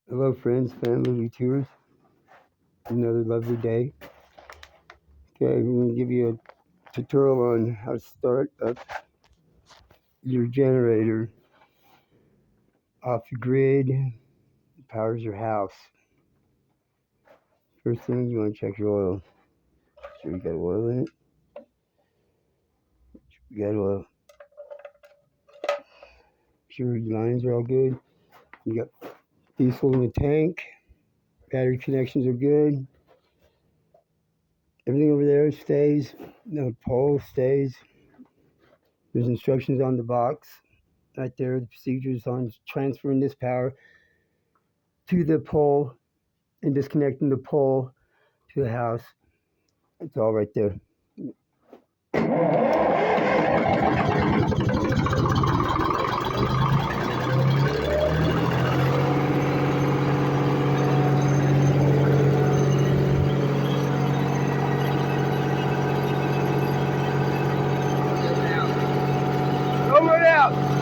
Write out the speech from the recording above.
Hello, friends, family, viewers. Another lovely day. Okay, I'm going to give you a tutorial on how to start up your generator off the grid. It powers your house. First thing, you want to check your oil. Make sure you got oil in it. You got oil. Make sure your lines are all good. You got diesel in the tank. Battery connections are good. Everything over there stays. The pole stays. There's instructions on the box right there. The procedures on transferring this power to the pole and disconnecting the pole to the house. It's all right there. Over it out.